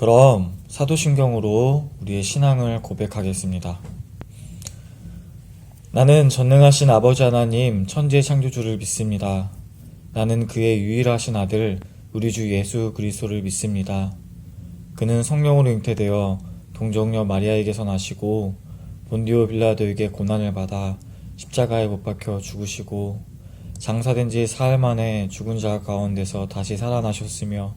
그럼 사도신경으로 우리의 신앙을 고백하겠습니다. 나는 전능하신 아버지 하나님 천지의 창조주를 믿습니다. 나는 그의 유일하신 아들 우리 주 예수 그리스도를 믿습니다. 그는 성령으로 잉태되어 동정녀 마리아에게서 나시고 본디오 빌라도에게 고난을 받아 십자가에 못 박혀 죽으시고 장사된 지 사흘 만에 죽은 자 가운데서 다시 살아나셨으며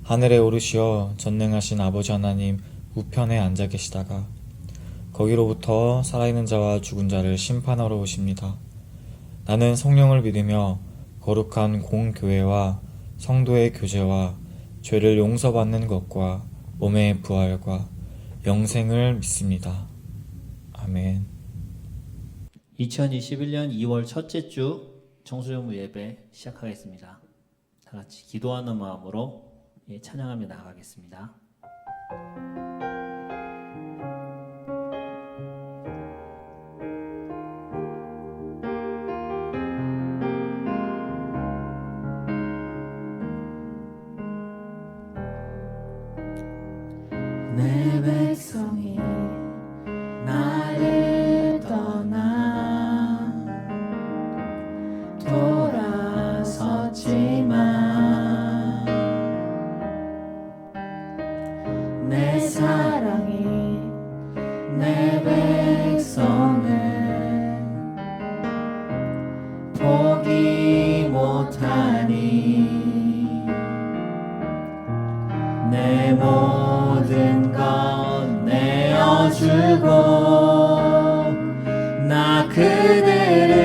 하늘에 오르시어 전능하신 아버지 하나님 우편에 앉아 계시다가 거기로부터 살아있는 자와 죽은 자를 심판하러 오십니다. 나는 성령을 믿으며 거룩한 공교회와 성도의 교제와 죄를 용서받는 것과 몸의 부활과 영생을 믿습니다. 아멘. 2021년 2월 첫째 주 청소년부 예배 시작하겠습니다. 다 같이 기도하는 마음으로 찬양하며 나아가겠습니다. 내 백성이 나를 떠나 돌아섰지만 내 사랑이 내 백성을 포기 못하니 내 모든 것 내어주고 나 그들을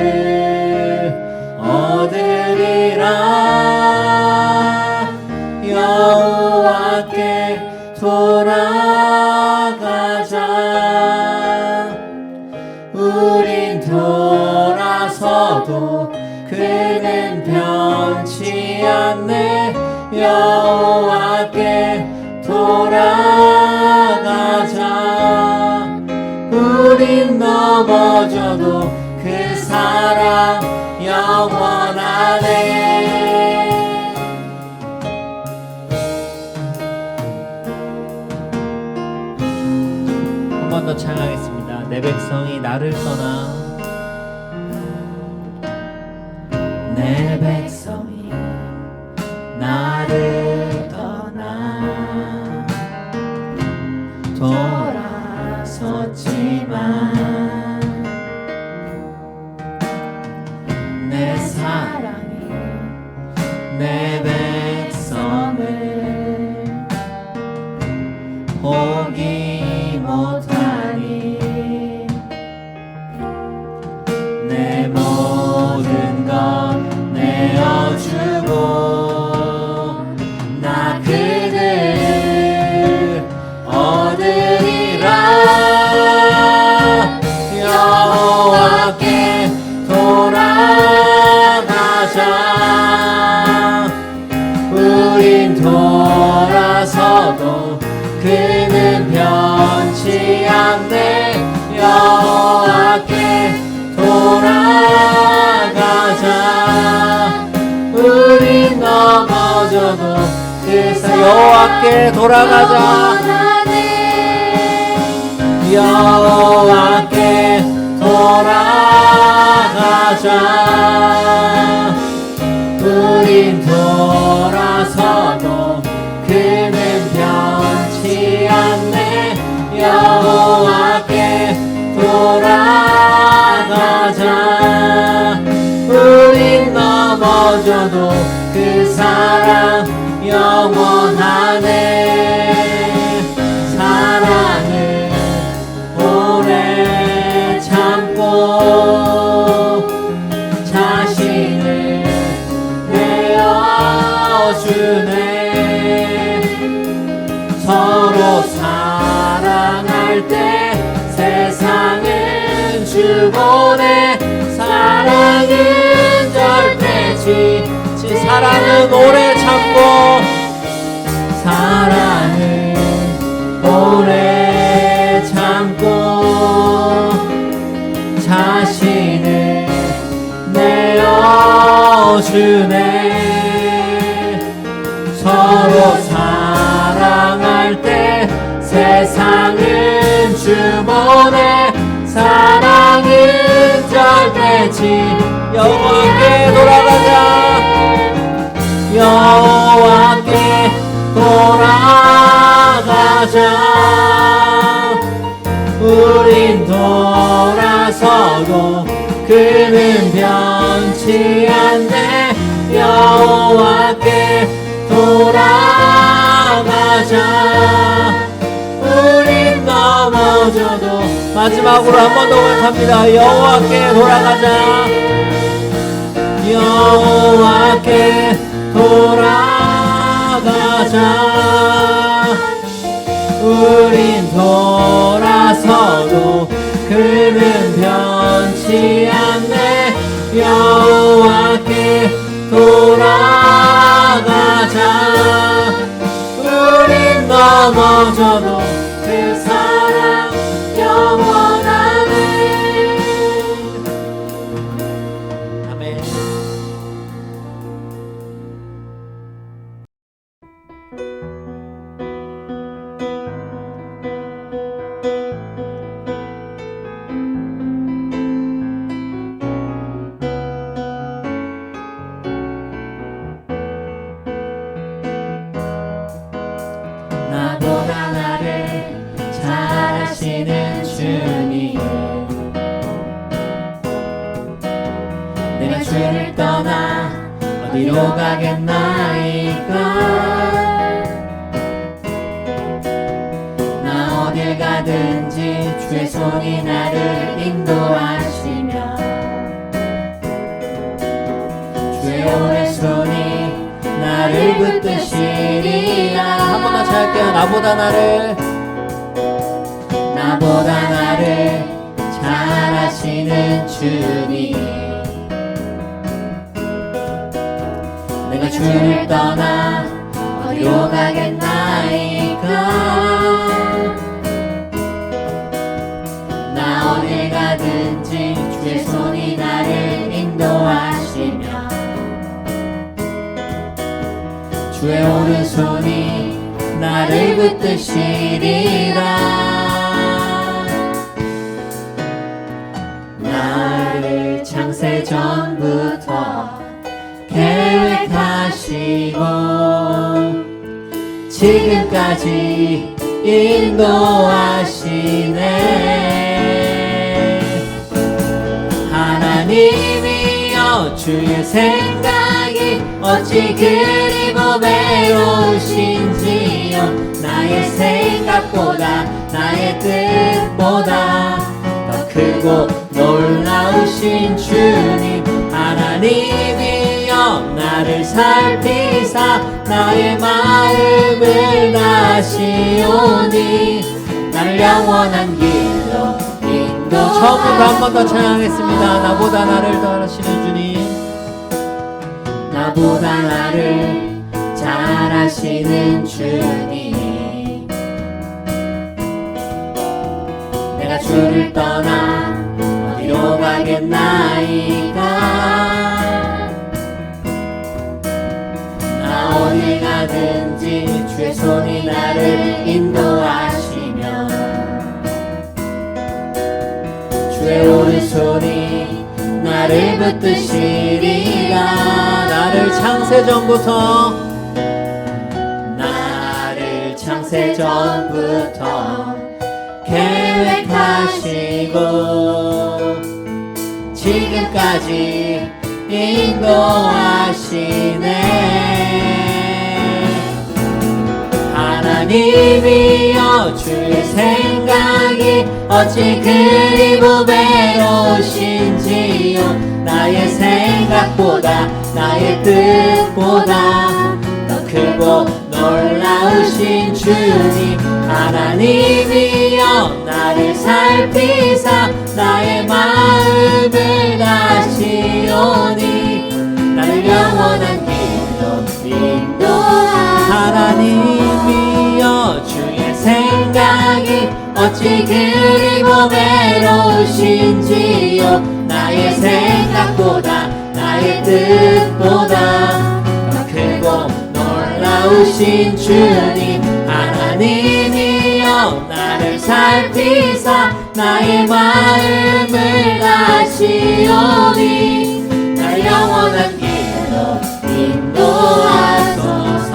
얻으리라. 여호와께 돌아가자. 우린 돌아서도 그는 변치 않네. 여호와께 돌아가자. 우린 넘어져도 그 사랑 영원하네. 한 번 더 찬양하겠습니다. 내 백성이 나를 떠나 내 백성이 나를 떠나 돌아섰지만 내 사랑이 내 백성을 포기 못하니 내 모든 것 내어주고 나 그들 얻으리라. 여호와께 돌아가자. 우린 돌아서도 그는 변치 않네. 여호와께 돌아가자. 우린 넘어져도 그래서 여호와께 돌아가자. 여호와께 돌아가자. 우린 돌아서도 그는 변치 않네. 여호와께 돌아가자. 우린 넘어져도 그 사랑 영원하네. 사랑을 오래 참고 자신을 내어주네. 서로 사랑할 때 세상은 주보내. 사랑은 절대 지치. 사랑은 오래 참고 사랑을 오래 참고 자신을 내어주네. 서로 사랑할 때 세상은 주보내 사랑은 절대치 여호와께 돌아가자. 여호와께 돌아가자. 우린 돌아서도 그는 변치 않네. 여호와께 돌아가자. 우린 넘어져도 마지막으로 한 번 더 고백합니다. 여호와께 돌아가자. 여호와께 돌아가자. 우린 돌아서도 그는 변치 않네. 여호와께 돌아가자. 우린 넘어져도 그 사랑 영원하네. 아멘. 나보다 나를 잘 아시는 주님, 내가 주를 떠나 어디로 가겠나이까. 나 어딜 가든지 주의 손이 나를 인도하시며 주의 오른손이 나를 붙드시리라. 한 번 더 잘게요. 나보다 나를 잘 아시는 주님, 내가 주를 떠나 어디로 가겠나이까. 나 어딜 가든지 주의 손이 나를 인도하시며 주의 오른손이 나를 붙드시리라. 나를 창세 전부터 계획하시고 지금까지 인도하시네. 하나님이여 주의 생각이 어찌 그리 보배로우신지요. 나의 생각보다 나의 뜻보다 더 크고 놀라우신 주님. 하나님이여 나를 살피사 나의 마음을 다시오니 나를 영원한 길로 인도하시니. 처음부터 한 번 더 찬양하겠습니다. 나보다 나를 더 아시는 주님, 나보다 나를 잘 아시는 주님, 내가 주를 떠나 어디로 가겠나이까. 나 어디 가든지 주의 손이 나를 인도하시며 주의 오른손이 나를 붙드시리라. 나를 창세 전부터 계획하시고 지금까지 인도하시네. 하나님이여 주의 생각이 어찌 그리 보배로우신지요. 나의 생각보다 나의 뜻보다 더 크고 놀라우신 주님. 하나님이여 나를 살피사 나의 마음을 다시오니 나를 영원한 길로 인도하시니. 하나님이여 주의 생각이 어찌 그리 보배로우신지요. 나의 생각보다 나의 뜻보다 더 크고 놀라우신 주님. 하나님이여 주시사 나의 마음을 다시오니 날 영원한 길로 인도하소서.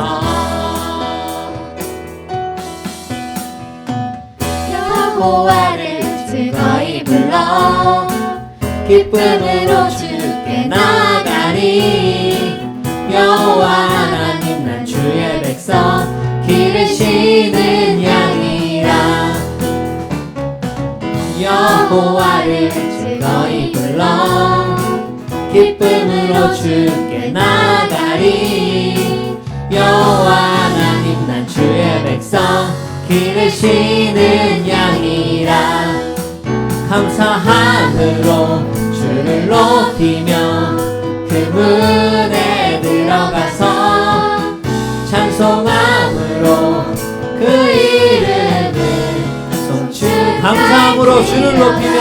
여호와를 즐거이 불러 기쁨으로 주께 나가리. 여호와 하나님 난 주의 백성 기르시는 양이라. 여호와를 즐거이 불러 기쁨으로 주께 나가리. 여호와 하나님 난 주의 백성 기르시는 양이라. 감사함으로 주를 높이며 그 문에 들어가서 찬송함으로 그 이름을 송축. 감사함으로 주를 높이며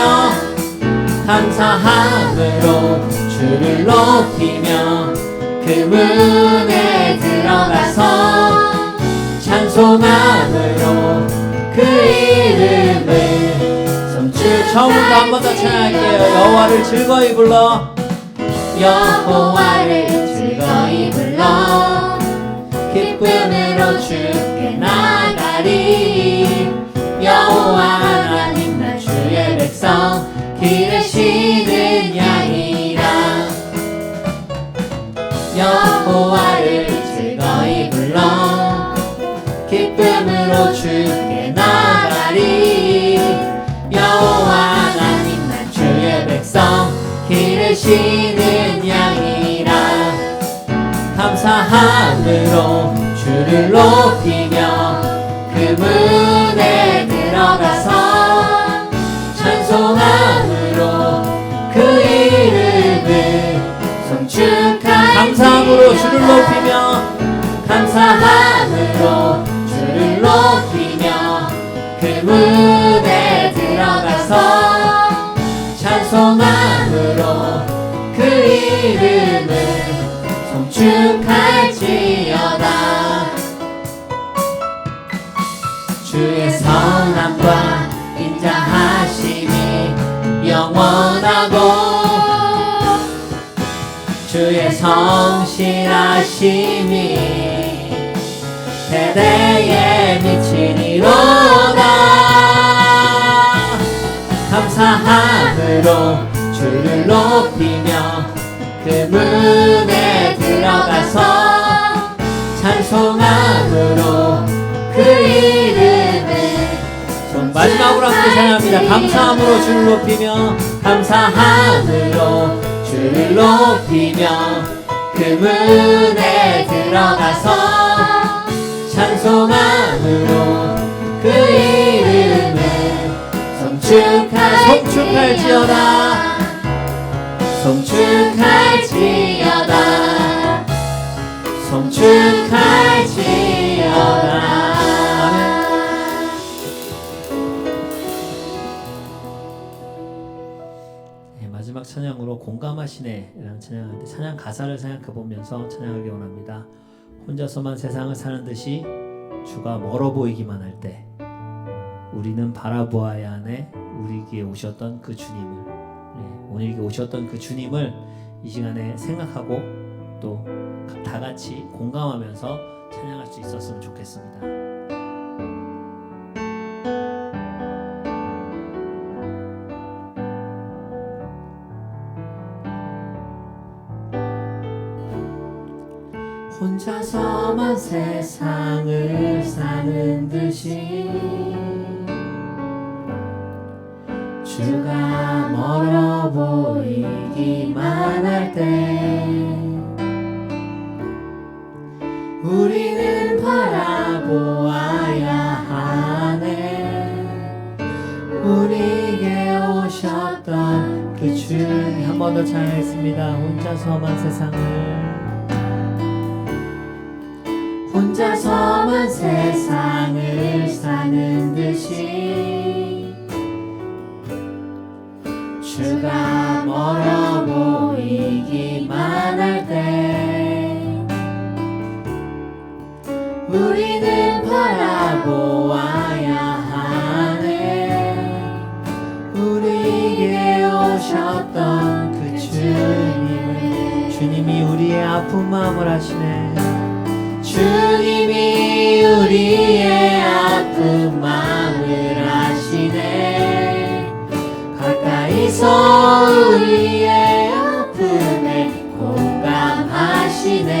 감사함으로 주를 높이며 그 문에 들어가서 찬송함으로 그 이름을 송축. 처음부터 한 번 더 찬양할게요. 여호와를 즐거이 불러 여호와를 즐거이 불러 기쁨으로 주께 나가리. 여호와 하나님 난 주의 백성 기르시는 양이라. 여호와를 즐거이 불러 기쁨으로 주께 나가리. 여호와 하나님 난 주의 백성 기르시는 양이라. 감사함으로 주를 높이며 그 문에 들어가서 찬송함으로 그 이름을 송축하리. 감사함으로 주를 높이며 감사함으로 주를 높이며 그 문에 들어가서 찬송함으로 그 이름을 송축할지어다. 주의 선함과 인자하심이 영원하고 주의 성실하심이 대대에 미치니로다. 감사함으로 주를 높이며 그 문에 들어가서 찬송함으로 그 이름을 마지막으로 함께 찬양합니다. 감사함으로 주를 높이며 감사함으로 주를 높이며 그 문에 들어가서 찬송함으로 그 이름을 송축할지어다. 송축할지어다. 송축할지어다. 네, 마지막 찬양으로 공감하시네 라는 찬양하는데 찬양 가사를 생각해 보면서 찬양하기 원합니다. 혼자서만 세상을 사는 듯이 주가 멀어 보이기만 할 때 우리는 바라보아야 하네. 우리에게 오셨던 그 주님을, 오늘에게 오셨던 그 주님을 이 시간에 생각하고 또 다 같이 공감하면서 찬양할 수 있었으면 좋겠습니다. 혼자서만 세상을 사는 듯이 주가 멀어 보이기만 할 때 우리는 바라보아야 하네. 우리에게 오셨던 그 주님. 한 번 더 찬양했습니다. 혼자서만 세상을 사는 듯이 주가 멀어 보이기만 할 때 우리는 바라보아야 하네. 아픈 마음을 아시네. 주님이 우리의 아픈 마음을 아시네. 가까이서 우리의 아픔에 공감하시네.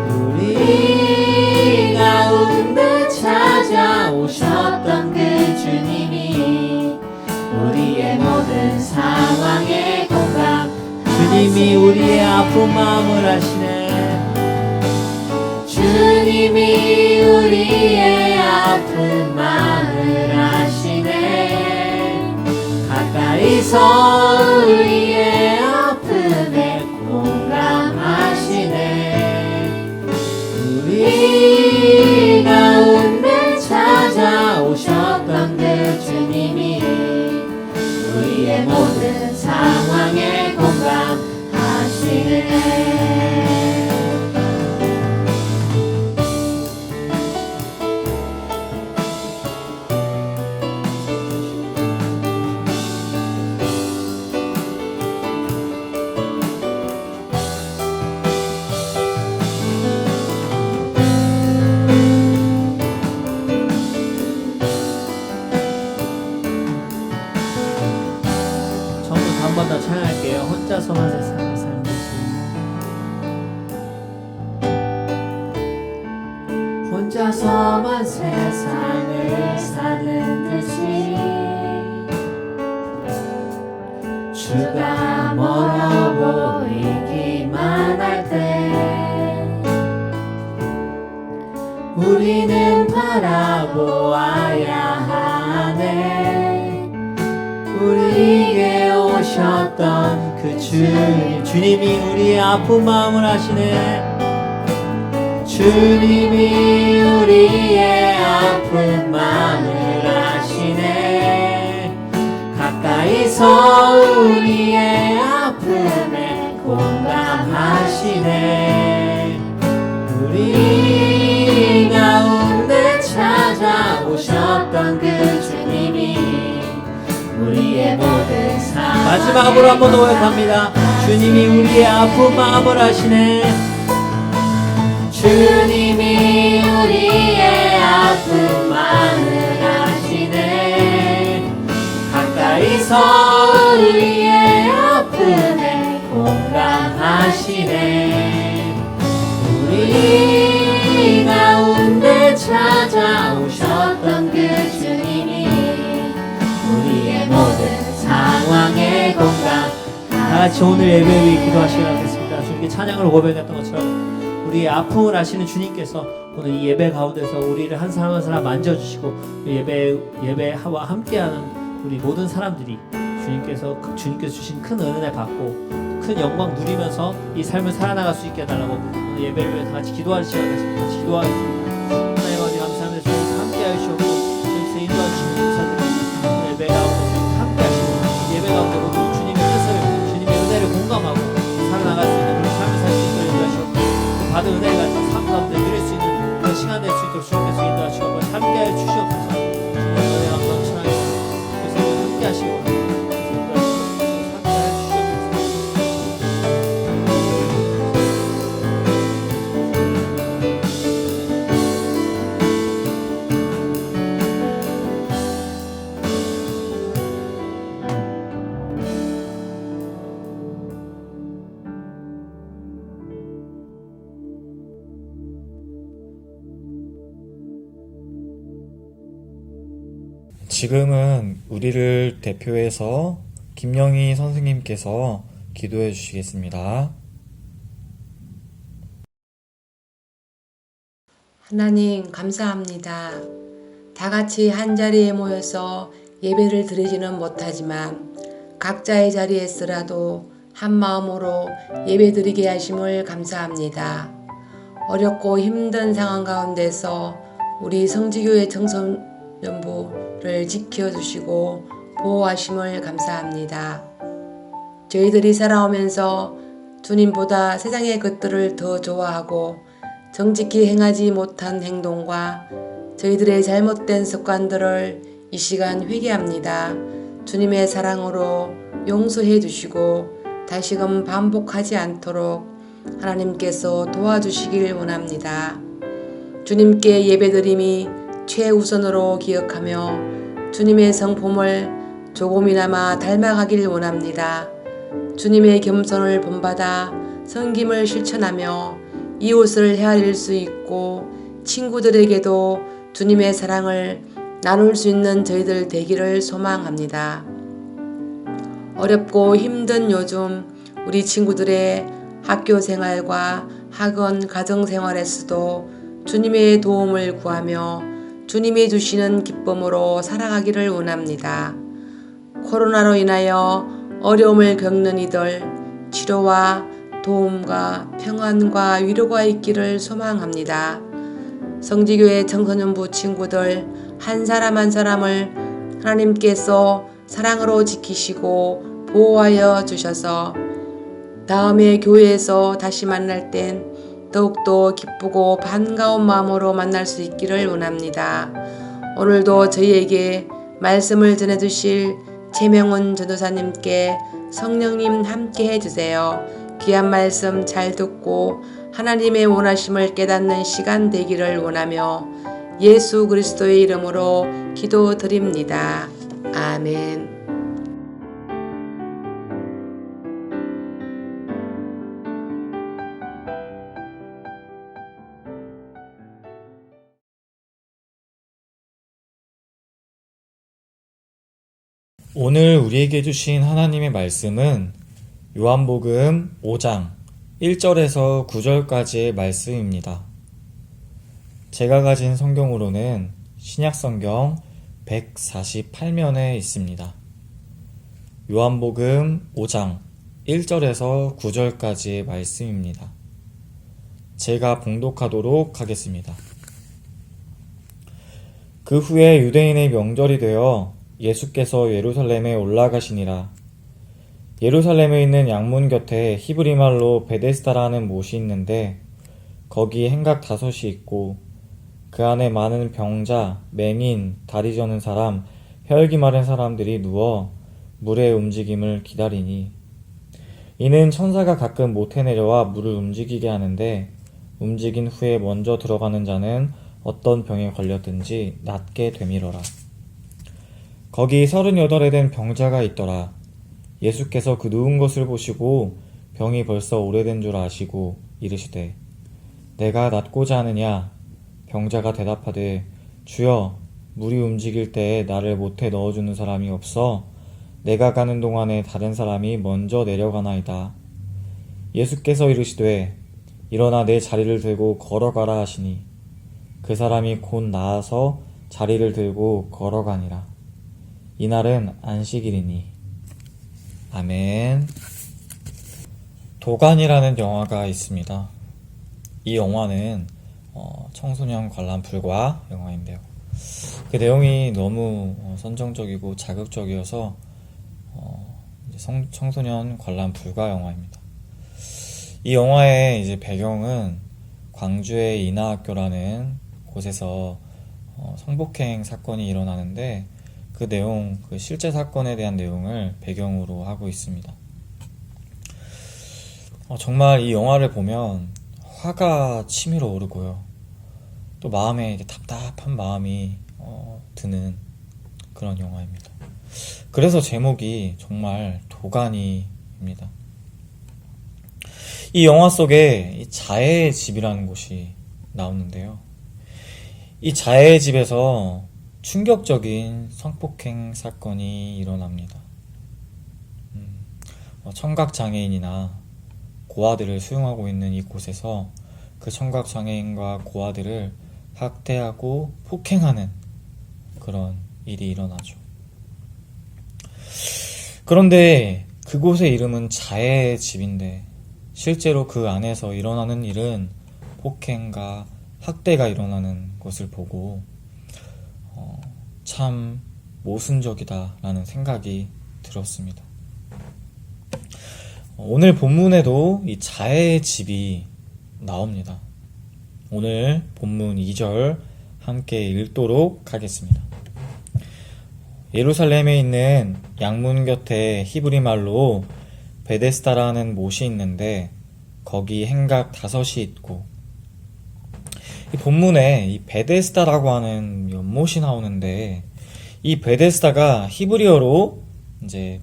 우리 가운데 찾아오셨던 그 주님이 우리의 모든 상황에 공감. 주님이 우리의 아픈 마음을 아시네. 주님이 우리의 아픈 마음을 아시네. 가까이서 우리의 아픔에 공감하시네. 우리 가운데 찾아오셨던 그 주님이 우리의 모든 상황에 공감하시네. 한 번 더 찬양할게요. 혼자서만 세상을 사는 듯이. 혼자서만 세상을 사는 듯이 주가 멀어 보이기만 할 때 우리는 바라보아야 하네. 우리에게 오셨던 그 주님, 주님이 우리의 아픈 마음을 아시네. 주님이 우리의 아픈 마음을 아시네. 가까이서 우리의 아픔에 공감하시네. 우리 가운데 찾아오셨던 그 주님이 우리의 모든 삶. 마지막으로 한 번 더 고백합니다. 주님이 우리의 아픈 마음을 아시네. 주님이 우리의 아픈 마음을 아시네. 가까이서 우리의 아픔에 공감하시네. 우리 가운데 찾아오셨던 그 주님이 우리의 모든 상황에 공감. 다같이 오늘 예배 위에 기도하시기로 하겠습니다. 주님께 찬양을 고백했던 것처럼 우리의 아픔을 아시는 주님께서 오늘 이 예배 가운데서 우리를 한 사람 한 사람 만져주시고 예배와 함께하는 우리 모든 사람들이 주님께서 주신 큰 은혜 받고 큰 영광 누리면서 이 삶을 살아나갈 수 있게 해달라고 오늘 예배를 위해 다같이 기도할 시간 되겠습니다. 같이 기도하겠습니다. 하나님 아버지 감사합니다. 주님께서 함께하여 주시고 주님께서 인도해 주시는 감사드립니다. 오늘 예배 가운데 주님께서 함께하시고 예배 가운데 모두 주님의 뜻을 주님의 은혜를 공감하고 살아나갈 수 있는 그런 삶을 살 수 있도록 인도하시고 받은 은혜가 삶 가운데 누릴 수 있는 그런 시간 될 수 있도록 주님께서 인도하시고 함께하여 주시옵소서. 주님의 은혜가 넘쳐나겠습니다. 그래서 함께하시고 지금은 우리를 대표해서 김영희 선생님께서 기도해 주시겠습니다. 하나님 감사합니다. 다 같이 한 자리에 모여서 예배를 드리지는 못하지만 각자의 자리에 있으라도 한 마음으로 예배 드리게 하심을 감사합니다. 어렵고 힘든 상황 가운데서 우리 성지교회 청소년부를 지켜주시고 보호하심을 감사합니다. 저희들이 살아오면서 주님보다 세상의 것들을 더 좋아하고 정직히 행하지 못한 행동과 저희들의 잘못된 습관들을 이 시간 회개합니다. 주님의 사랑으로 용서해 주시고 다시금 반복하지 않도록 하나님께서 도와주시길 원합니다. 주님께 예배드림이 최우선으로 기억하며 주님의 성품을 조금이나마 닮아가길 원합니다. 주님의 겸손을 본받아 섬김을 실천하며 이웃을 헤아릴 수 있고 친구들에게도 주님의 사랑을 나눌 수 있는 저희들 되기를 소망합니다. 어렵고 힘든 요즘 우리 친구들의 학교 생활과 학원, 가정 생활에서도 주님의 도움을 구하며 주님이 주시는 기쁨으로 살아가기를 원합니다. 코로나로 인하여 어려움을 겪는 이들 치료와 도움과 평안과 위로가 있기를 소망합니다. 성지교회 청소년부 친구들 한 사람 한 사람을 하나님께서 사랑으로 지키시고 보호하여 주셔서 다음에 교회에서 다시 만날 땐 더욱더 기쁘고 반가운 마음으로 만날 수 있기를 원합니다. 오늘도 저희에게 말씀을 전해주실 최명훈 전도사님께 성령님 함께 해주세요. 귀한 말씀 잘 듣고 하나님의 원하심을 깨닫는 시간 되기를 원하며 예수 그리스도의 이름으로 기도드립니다. 아멘. 오늘 우리에게 주신 하나님의 말씀은 요한복음 5장 1절에서 9절까지의 말씀입니다. 제가 가진 성경으로는 신약성경 148면에 있습니다. 요한복음 5장 1절에서 9절까지의 말씀입니다. 제가 봉독하도록 하겠습니다. 그 후에 유대인의 명절이 되어 예수께서 예루살렘에 올라가시니라. 예루살렘에 있는 양문 곁에 히브리 말로 베데스다라는 못이 있는데 거기 행각 5이 있고 그 안에 많은 병자, 맹인, 다리 저는 사람, 혈기 마른 사람들이 누워 물의 움직임을 기다리니 이는 천사가 가끔 못에 내려와 물을 움직이게 하는데 움직인 후에 먼저 들어가는 자는 어떤 병에 걸렸든지 낫게 되밀어라. 거기 38에 된 병자가 있더라. 예수께서 그 누운 것을 보시고 병이 벌써 오래된 줄 아시고 이르시되 내가 낫고자 하느냐? 병자가 대답하되 주여 물이 움직일 때에 나를 못에 넣어주는 사람이 없어 내가 가는 동안에 다른 사람이 먼저 내려가나이다. 예수께서 이르시되 일어나 내 자리를 들고 걸어가라 하시니 그 사람이 곧 나아서 자리를 들고 걸어가니라. 이날은 안식일이니. 아멘. 도간이라는 영화가 있습니다. 이 영화는 청소년 관람 불가 영화인데요. 그 내용이 너무 선정적이고 자극적이어서 청소년 관람 불가 영화입니다. 이 영화의 이제 배경은 광주의 인하학교라는 곳에서 성폭행 사건이 일어나는데 그 내용, 그 실제 사건에 대한 내용을 배경으로 하고 있습니다. 정말 이 영화를 보면 화가 치밀어 오르고요. 또 마음에 답답한 마음이 드는 그런 영화입니다. 그래서 제목이 정말 도가니입니다. 이 영화 속에 이 자해의 집이라는 곳이 나오는데요. 이 자해의 집에서 충격적인 성폭행 사건이 일어납니다. 청각장애인이나 고아들을 수용하고 있는 이곳에서 그 청각장애인과 고아들을 학대하고 폭행하는 그런 일이 일어나죠. 그런데 그곳의 이름은 자해의 집인데 실제로 그 안에서 일어나는 일은 폭행과 학대가 일어나는 것을 보고 참 모순적이다라는 생각이 들었습니다. 오늘 본문에도 이 자해의 집이 나옵니다. 오늘 본문 2절 함께 읽도록 하겠습니다. 예루살렘에 있는 양문 곁에 히브리 말로 베데스다라는 못이 있는데 거기 행각 5이 있고, 이 본문에 이 베데스다라고 하는 연못이 나오는데, 이 베데스다가 히브리어로 이제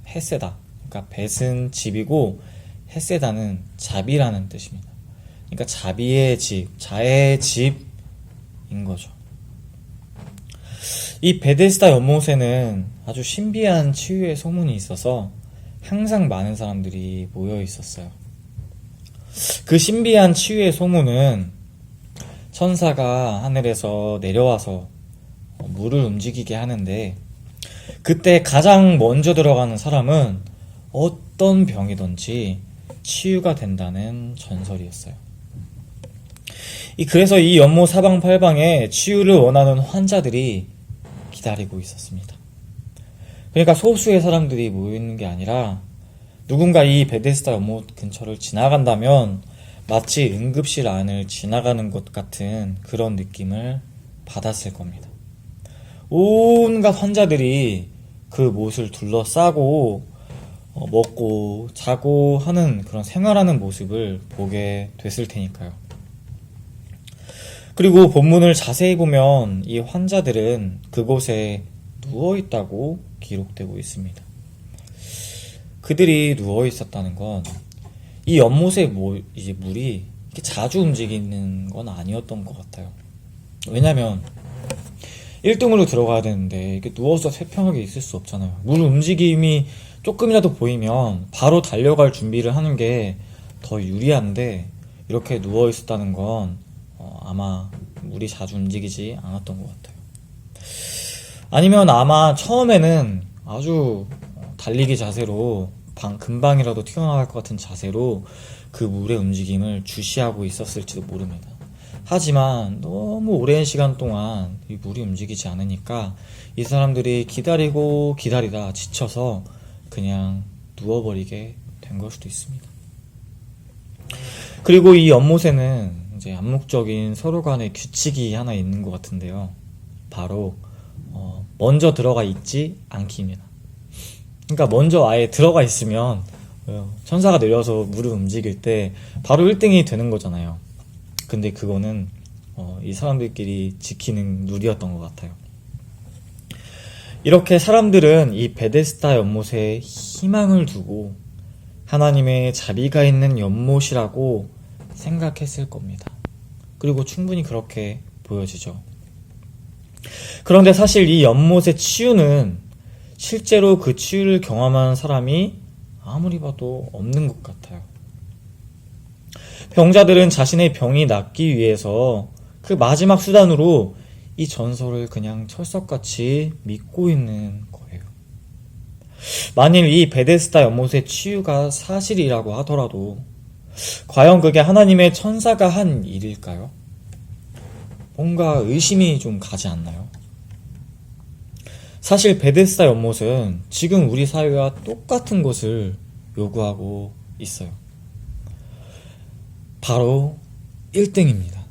헷세다. 그러니까 벳은 집이고 헷세다는 자비라는 뜻입니다. 그러니까 자비의 집, 자의 집인 거죠. 이 베데스다 연못에는 아주 신비한 치유의 소문이 있어서 항상 많은 사람들이 모여 있었어요. 그 신비한 치유의 소문은 천사가 하늘에서 내려와서 물을 움직이게 하는데, 그때 가장 먼저 들어가는 사람은 어떤 병이든지 치유가 된다는 전설이었어요. 그래서 이 연못 사방팔방에 치유를 원하는 환자들이 기다리고 있었습니다. 그러니까 소수의 사람들이 모여있는 게 아니라 누군가 이 베데스다 연못 근처를 지나간다면 마치 응급실 안을 지나가는 것 같은 그런 느낌을 받았을 겁니다. 온갖 환자들이 그 못을 둘러싸고 먹고 자고 하는 그런 생활하는 모습을 보게 됐을 테니까요. 그리고 본문을 자세히 보면 이 환자들은 그곳에 누워있다고 기록되고 있습니다. 그들이 누워있었다는 건 이 연못의 이제 물이 이렇게 자주 움직이는 건 아니었던 것 같아요. 왜냐면 1등으로 들어가야 되는데 이렇게 누워서 태평하게 있을 수 없잖아요. 물 움직임이 조금이라도 보이면 바로 달려갈 준비를 하는 게 더 유리한데, 이렇게 누워 있었다는 건 아마 물이 자주 움직이지 않았던 것 같아요. 아니면 아마 처음에는 아주 달리기 자세로 금방이라도 튀어나갈 것 같은 자세로 그 물의 움직임을 주시하고 있었을지도 모릅니다. 하지만 너무 오랜 시간 동안 이 물이 움직이지 않으니까 이 사람들이 기다리고 기다리다 지쳐서 그냥 누워버리게 된 걸 수도 있습니다. 그리고 이 연못에는 이제 암묵적인 서로 간의 규칙이 하나 있는 것 같은데요. 바로 먼저 들어가 있지 않기입니다. 그러니까 먼저 아예 들어가 있으면 천사가 내려서 물을 움직일 때 바로 1등이 되는 거잖아요. 근데 그거는 이 사람들끼리 지키는 룰이었던 것 같아요. 이렇게 사람들은 이 베데스다 연못에 희망을 두고 하나님의 자비가 있는 연못이라고 생각했을 겁니다. 그리고 충분히 그렇게 보여지죠. 그런데 사실 이 연못의 치유는 실제로 그 치유를 경험한 사람이 아무리 봐도 없는 것 같아요. 병자들은 자신의 병이 낫기 위해서 그 마지막 수단으로 이 전설을 그냥 철석같이 믿고 있는 거예요. 만일 이 베데스다 연못의 치유가 사실이라고 하더라도 과연 그게 하나님의 천사가 한 일일까요? 뭔가 의심이 좀 가지 않나요? 사실 베데스다 연못은 지금 우리 사회와 똑같은 것을 요구하고 있어요. 바로 1등입니다.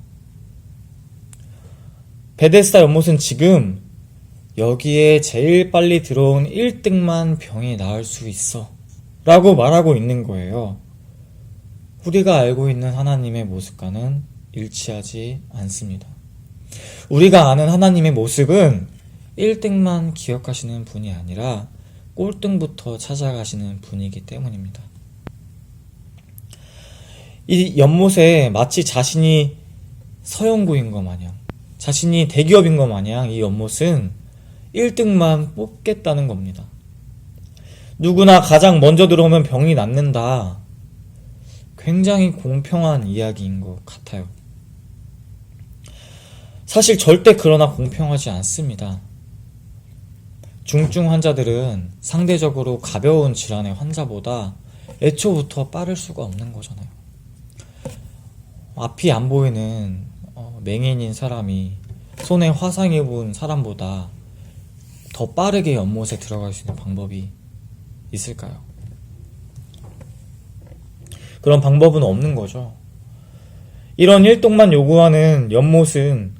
베데스다 연못은 지금 여기에 제일 빨리 들어온 1등만 병이 나을 수 있어 라고 말하고 있는 거예요. 우리가 알고 있는 하나님의 모습과는 일치하지 않습니다. 우리가 아는 하나님의 모습은 1등만 기억하시는 분이 아니라 꼴등부터 찾아가시는 분이기 때문입니다. 이 연못에 마치 자신이 서영구인 것 마냥, 자신이 대기업인 것 마냥 이 연못은 1등만 뽑겠다는 겁니다. 누구나 가장 먼저 들어오면 병이 낫는다. 굉장히 공평한 이야기인 것 같아요. 사실 절대 그러나 공평하지 않습니다. 중증 환자들은 상대적으로 가벼운 질환의 환자보다 애초부터 빠를 수가 없는 거잖아요. 앞이 안 보이는 맹인인 사람이 손에 화상 입은 사람보다 더 빠르게 연못에 들어갈 수 있는 방법이 있을까요? 그런 방법은 없는 거죠. 이런 1등만 요구하는 연못은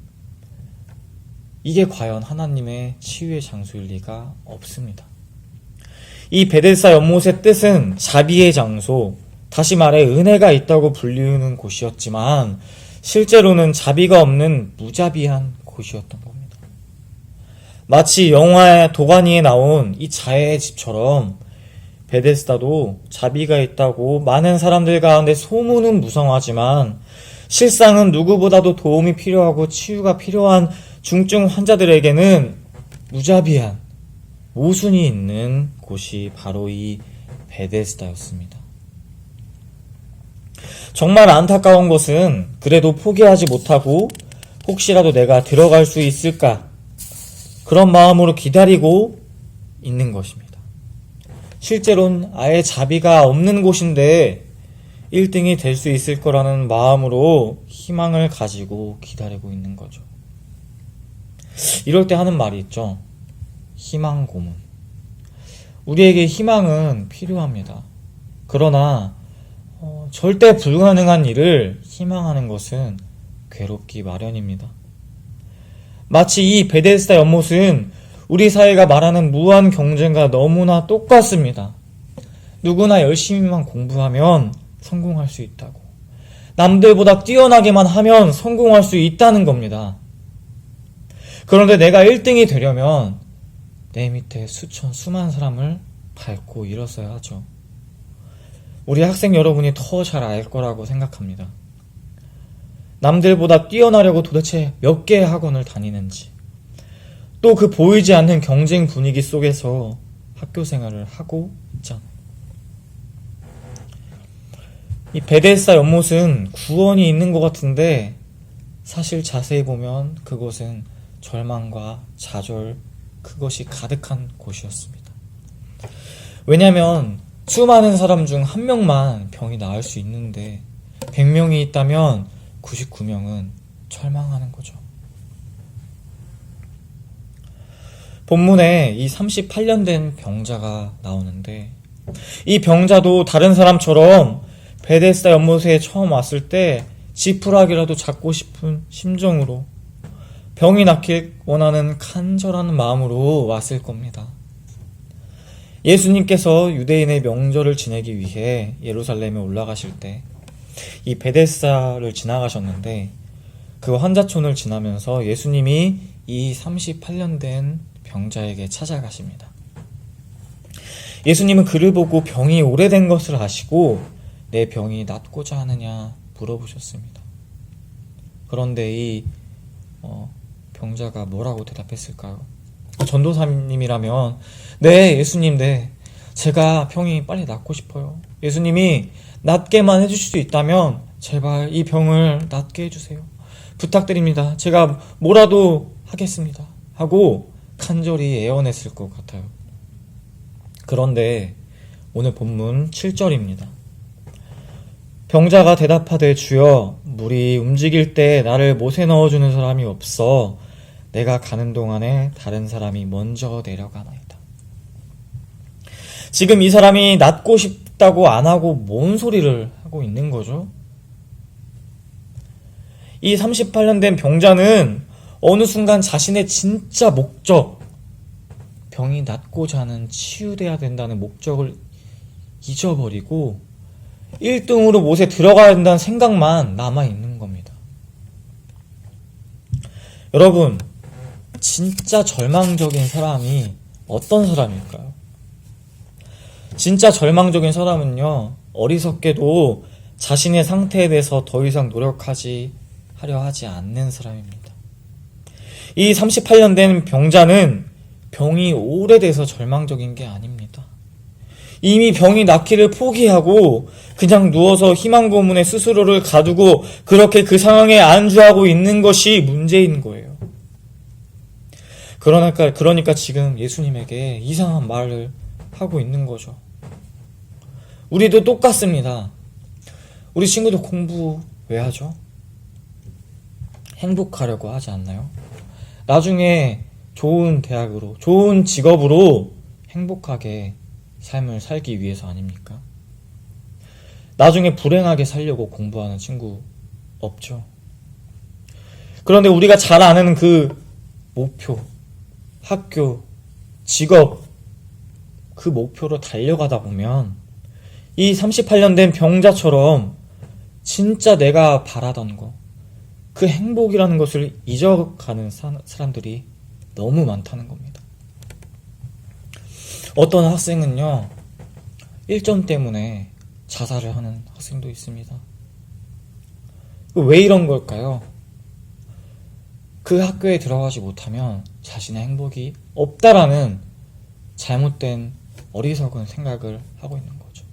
이게 과연 하나님의 치유의 장소일 리가 없습니다. 이 베데스다 연못의 뜻은 자비의 장소, 다시 말해 은혜가 있다고 불리우는 곳이었지만 실제로는 자비가 없는 무자비한 곳이었던 겁니다. 마치 영화 도가니에 나온 이 자애의 집처럼 베데스다도 자비가 있다고 많은 사람들 가운데 소문은 무성하지만 실상은 누구보다도 도움이 필요하고 치유가 필요한 중증 환자들에게는 무자비한 모순이 있는 곳이 바로 이 베데스다였습니다. 정말 안타까운 것은 그래도 포기하지 못하고 혹시라도 내가 들어갈 수 있을까 그런 마음으로 기다리고 있는 것입니다. 실제로는 아예 자비가 없는 곳인데 1등이 될 수 있을 거라는 마음으로 희망을 가지고 기다리고 있는 거죠. 이럴 때 하는 말이 있죠. 희망 고문. 우리에게 희망은 필요합니다. 그러나 절대 불가능한 일을 희망하는 것은 괴롭기 마련입니다. 마치 이 베데스다 연못은 우리 사회가 말하는 무한 경쟁과 너무나 똑같습니다. 누구나 열심히만 공부하면 성공할 수 있다고. 남들보다 뛰어나게만 하면 성공할 수 있다는 겁니다. 그런데 내가 1등이 되려면 내 밑에 수많은 사람을 밟고 일었어야 하죠. 우리 학생 여러분이 더 잘 알 거라고 생각합니다. 남들보다 뛰어나려고 도대체 몇 개의 학원을 다니는지, 또 그 보이지 않는 경쟁 분위기 속에서 학교 생활을 하고 있잖아요. 이 베데스다 연못은 구원이 있는 것 같은데 사실 자세히 보면 그곳은 절망과 좌절, 그것이 가득한 곳이었습니다. 왜냐하면 수많은 사람 중 한 명만 병이 나을 수 있는데 100명이 있다면 99명은 절망하는 거죠. 본문에 이 38년 된 병자가 나오는데 이 병자도 다른 사람처럼 베데스다 연못에 처음 왔을 때 지푸라기라도 잡고 싶은 심정으로 병이 낫길 원하는 간절한 마음으로 왔을 겁니다. 예수님께서 유대인의 명절을 지내기 위해 예루살렘에 올라가실 때 이 베데스다를 지나가셨는데 그 환자촌을 지나면서 예수님이 이 38년 된 병자에게 찾아가십니다. 예수님은 그를 보고 병이 오래된 것을 아시고 내 병이 낫고자 하느냐 물어보셨습니다. 그런데 이 병자가 뭐라고 대답했을까요? 전도사님이라면 네 예수님 네 제가 병이 빨리 낫고 싶어요. 예수님이 낫게만 해주실 수 있다면 제발 이 병을 낫게 해주세요. 부탁드립니다. 제가 뭐라도 하겠습니다. 하고 간절히 애원했을 것 같아요. 그런데 오늘 본문 7절입니다. 병자가 대답하되 주여 물이 움직일 때 나를 못에 넣어주는 사람이 없어 내가 가는 동안에 다른 사람이 먼저 내려가나이다. 지금 이 사람이 낫고 싶다고 안 하고 뭔 소리를 하고 있는 거죠? 이 38년 된 병자는 어느 순간 자신의 진짜 목적, 병이 낫고자 하는 치유돼야 된다는 목적을 잊어버리고 1등으로 못에 들어가야 된다는 생각만 남아있는 겁니다. 여러분, 진짜 절망적인 사람이 어떤 사람일까요? 진짜 절망적인 사람은요, 어리석게도 자신의 상태에 대해서 더 이상 하려 하지 않는 사람입니다. 이 38년 된 병자는 병이 오래돼서 절망적인 게 아닙니다. 이미 병이 낫기를 포기하고 그냥 누워서 희망 고문에 스스로를 가두고 그렇게 그 상황에 안주하고 있는 것이 문제인 거예요. 그러니까 지금 예수님에게 이상한 말을 하고 있는 거죠. 우리도 똑같습니다. 우리 친구도 공부 왜 하죠? 행복하려고 하지 않나요? 나중에 좋은 대학으로, 좋은 직업으로 행복하게 삶을 살기 위해서 아닙니까? 나중에 불행하게 살려고 공부하는 친구 없죠? 그런데 우리가 잘 아는 그 목표, 학교, 직업, 그 목표로 달려가다 보면 이 38년 된 병자처럼 진짜 내가 바라던 거, 그 행복이라는 것을 잊어가는 사람들이 너무 많다는 겁니다. 어떤 학생은요, 1점 때문에 자살을 하는 학생도 있습니다. 왜 이런 걸까요? 그 학교에 들어가지 못하면 자신의 행복이 없다라는 잘못된 어리석은 생각을 하고 있는 거죠.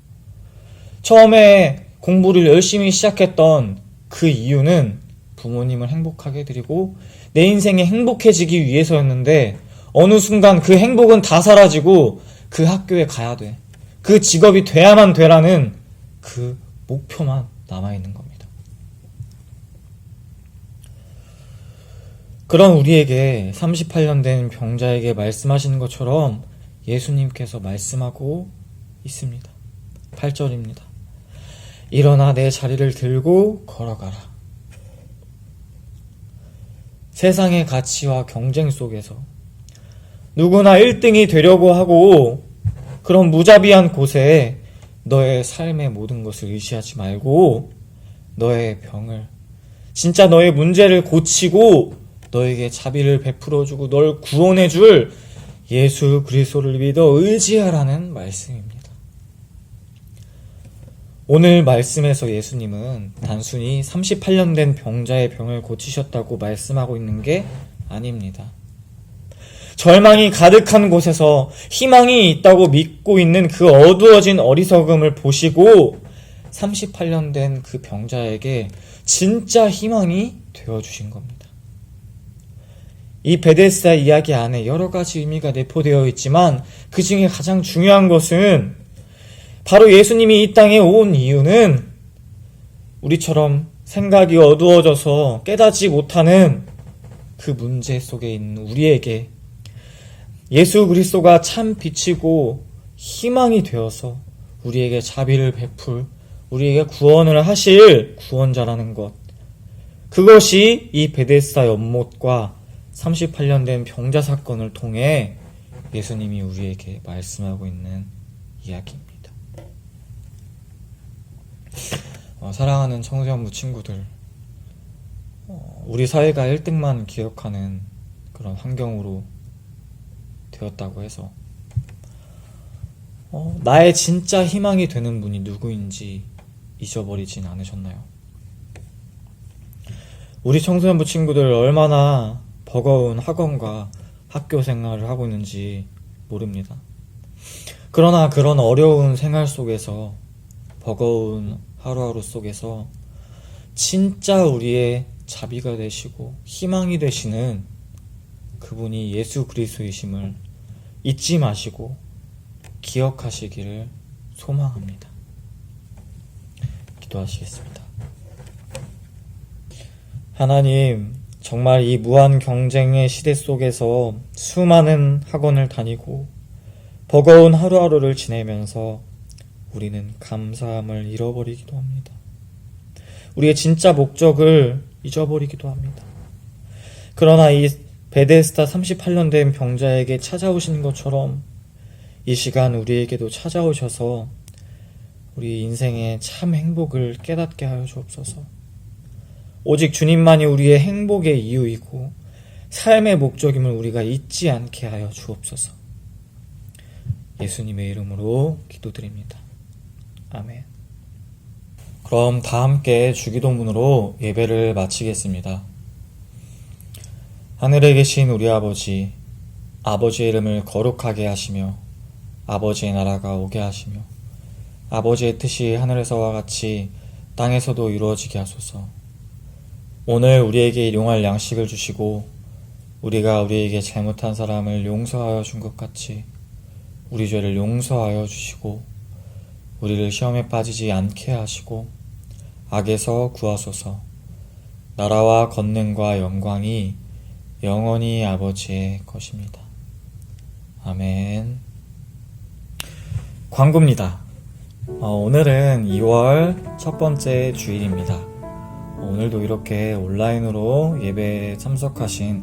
처음에 공부를 열심히 시작했던 그 이유는 부모님을 행복하게 해드리고 내 인생이 행복해지기 위해서였는데 어느 순간 그 행복은 다 사라지고 그 학교에 가야 돼. 그 직업이 돼야만 되라는 그 목표만 남아있는 겁니다. 그런 우리에게 38년 된 병자에게 말씀하시는 것처럼 예수님께서 말씀하고 있습니다. 8절입니다. 일어나 내 자리를 들고 걸어가라. 세상의 가치와 경쟁 속에서 누구나 1등이 되려고 하고 그런 무자비한 곳에 너의 삶의 모든 것을 의지하지 말고 너의 병을, 진짜 너의 문제를 고치고 너에게 자비를 베풀어주고 널 구원해줄 예수 그리스도를 믿어 의지하라는 말씀입니다. 오늘 말씀에서 예수님은 단순히 38년 된 병자의 병을 고치셨다고 말씀하고 있는 게 아닙니다. 절망이 가득한 곳에서 희망이 있다고 믿고 있는 그 어두워진 어리석음을 보시고 38년 된 그 병자에게 진짜 희망이 되어주신 겁니다. 이 베데스다 이야기 안에 여러 가지 의미가 내포되어 있지만 그 중에 가장 중요한 것은 바로 예수님이 이 땅에 온 이유는 우리처럼 생각이 어두워져서 깨닫지 못하는 그 문제 속에 있는 우리에게 예수 그리스도가 참 빛이고 희망이 되어서 우리에게 자비를 베풀, 우리에게 구원을 하실 구원자라는 것, 그것이 이 베데스다 연못과 38년 된 병자 사건을 통해 예수님이 우리에게 말씀하고 있는 이야기입니다. 사랑하는 청소년부 친구들, 우리 사회가 1등만 기억하는 그런 환경으로 되었다고 해서 나의 진짜 희망이 되는 분이 누구인지 잊어버리진 않으셨나요? 우리 청소년부 친구들 얼마나 버거운 학원과 학교 생활을 하고 있는지 모릅니다. 그러나 그런 어려운 생활 속에서, 버거운 하루하루 속에서 진짜 우리의 자비가 되시고 희망이 되시는 그분이 예수 그리스도이심을 잊지 마시고 기억하시기를 소망합니다. 기도하시겠습니다. 하나님, 정말 이 무한 경쟁의 시대 속에서 수많은 학원을 다니고 버거운 하루하루를 지내면서 우리는 감사함을 잃어버리기도 합니다. 우리의 진짜 목적을 잊어버리기도 합니다. 그러나 이 베데스다 38년 된 병자에게 찾아오신 것처럼 이 시간 우리에게도 찾아오셔서 우리 인생의 참 행복을 깨닫게 하여 주옵소서. 오직 주님만이 우리의 행복의 이유이고 삶의 목적임을 우리가 잊지 않게 하여 주옵소서. 예수님의 이름으로 기도드립니다. 아멘. 그럼 다 함께 주기도문으로 예배를 마치겠습니다. 하늘에 계신 우리 아버지, 아버지의 이름을 거룩하게 하시며 아버지의 나라가 오게 하시며 아버지의 뜻이 하늘에서와 같이 땅에서도 이루어지게 하소서. 오늘 우리에게 일용할 양식을 주시고 우리가 우리에게 잘못한 사람을 용서하여 준 것 같이 우리 죄를 용서하여 주시고 우리를 시험에 빠지지 않게 하시고 악에서 구하소서. 나라와 권능과 영광이 영원히 아버지의 것입니다. 아멘. 광고입니다. 오늘은 2월 첫 번째 주일입니다. 오늘도 이렇게 온라인으로 예배에 참석하신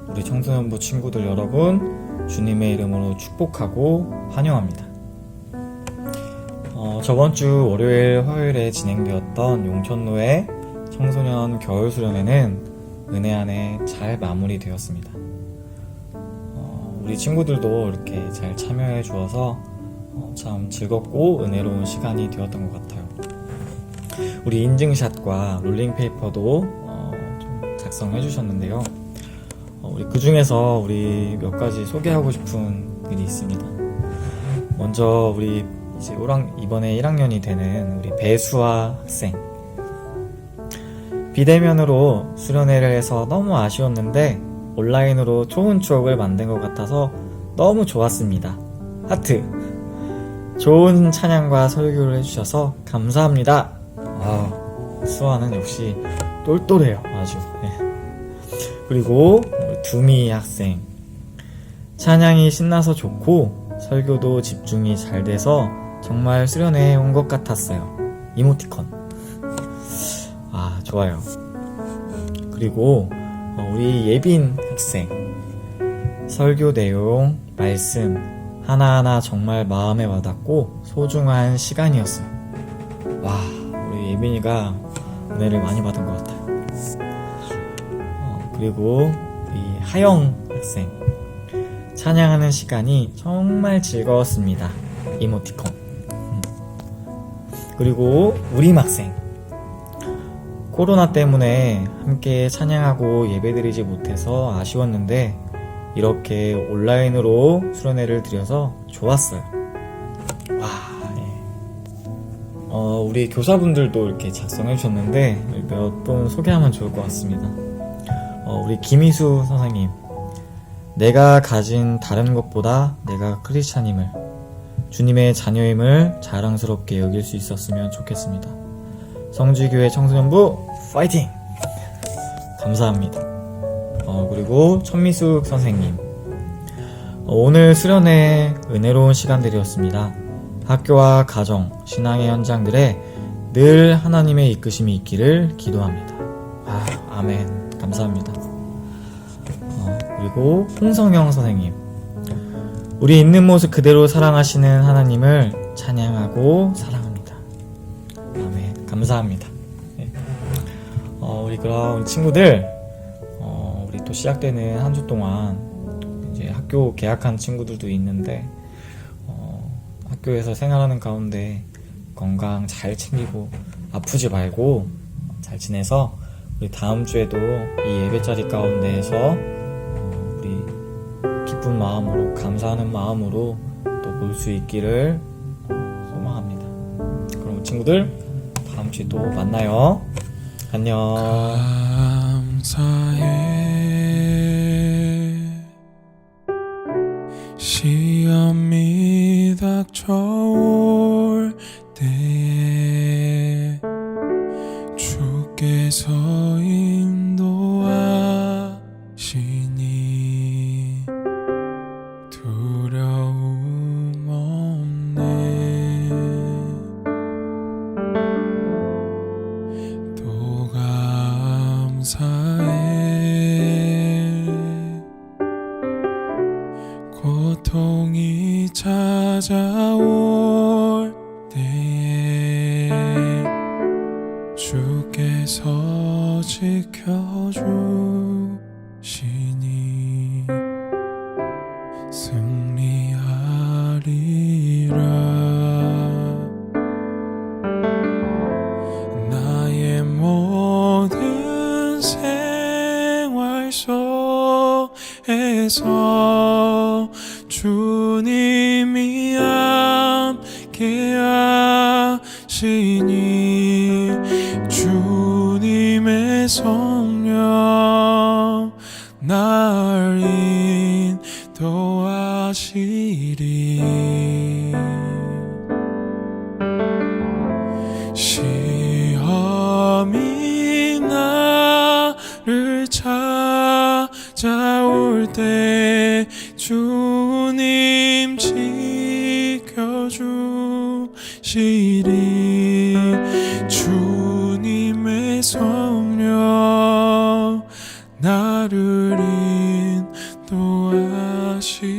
우리 청소년부 친구들 여러분, 주님의 이름으로 축복하고 환영합니다. 저번 주 월요일, 화요일에 진행되었던 용천로의 청소년 겨울 수련회는 은혜 안에 잘 마무리되었습니다. 우리 친구들도 이렇게 잘 참여해 주어서 참 즐겁고 은혜로운 시간이 되었던 것 같아요. 우리 인증샷과 롤링페이퍼도 좀 작성해 주셨는데요. 우리 그 중에서 우리 몇 가지 소개하고 싶은 글이 있습니다. 먼저 우리 이제 이번에 1학년이 되는 우리 배수아 학생. 비대면으로 수련회를 해서 너무 아쉬웠는데 온라인으로 좋은 추억을 만든 것 같아서 너무 좋았습니다. 하트. 좋은 찬양과 설교를 해주셔서 감사합니다. 수아는 역시 똘똘해요. 아주. 네. 그리고 두미 학생. 찬양이 신나서 좋고 설교도 집중이 잘 돼서 정말 수련회에 온 것 같았어요. 이모티콘. 좋아요. 그리고 우리 예빈 학생. 설교 내용, 말씀 하나하나 정말 마음에 와닿고 소중한 시간이었어요. 우리 예빈이가 은혜를 많이 받은 것 같아요. 그리고 이 하영 학생. 찬양하는 시간이 정말 즐거웠습니다. 이모티콘. 그리고 우리 학생. 코로나 때문에 함께 찬양하고 예배드리지 못해서 아쉬웠는데 이렇게 온라인으로 수련회를 드려서 좋았어요. 우리 교사분들도 이렇게 작성해 주셨는데 몇 분 소개하면 좋을 것 같습니다. 우리 김희수 선생님. 내가 가진 다른 것보다 내가 크리스찬임을, 주님의 자녀임을 자랑스럽게 여길 수 있었으면 좋겠습니다. 성지교회 청소년부 파이팅! 감사합니다. 그리고 천미숙 선생님. 오늘 수련회 은혜로운 시간들이었습니다. 학교와 가정, 신앙의 현장들에 늘 하나님의 이끄심이 있기를 기도합니다. 아멘. 감사합니다. 그리고 홍성영 선생님. 우리 있는 모습 그대로 사랑하시는 하나님을 찬양하고 사랑합니다. 아멘. 감사합니다. 네. 우리 그럼 친구들, 우리 또 시작되는 한 주 동안 이제 학교 개학한 친구들도 있는데, 학교에서 생활하는 가운데 건강 잘 챙기고 아프지 말고 잘 지내서 우리 다음 주에도 이 예배 자리 가운데에서 우리 기쁜 마음으로, 감사하는 마음으로 또 볼 수 있기를 소망합니다. 그럼 친구들, 다음 주에 또 만나요. 안녕. 감사해. 시험이 닥쳐올 때에 주께서 인도하시니 두려움 없네. 또 감사해. 고통이 찾아올 때에 주께서 지켜주시니 승리하리라. 나의 모든 생활 속에서 주님이 함께 하시니 주님의 성령 날 인도하시리. 시험이 나를 찾아올 때 주님 지켜주시리. 주님의 성령 나를 인도하시리.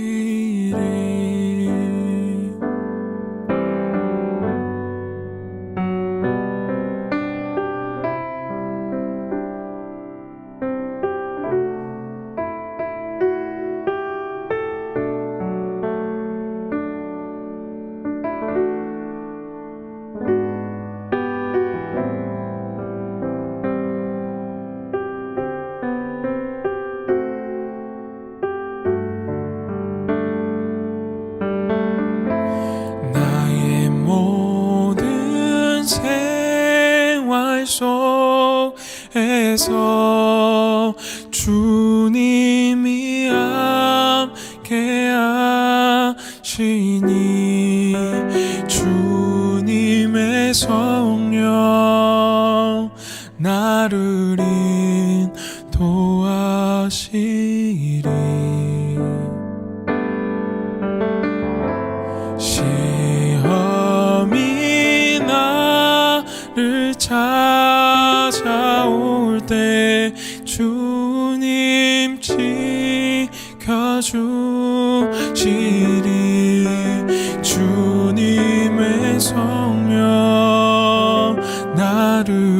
속에서 주님이 함께 하시니 주님의 성령 나를 인도하시리. 시험이 나를 찾아올 때 주님 지켜주시리. 주님의 성령 나를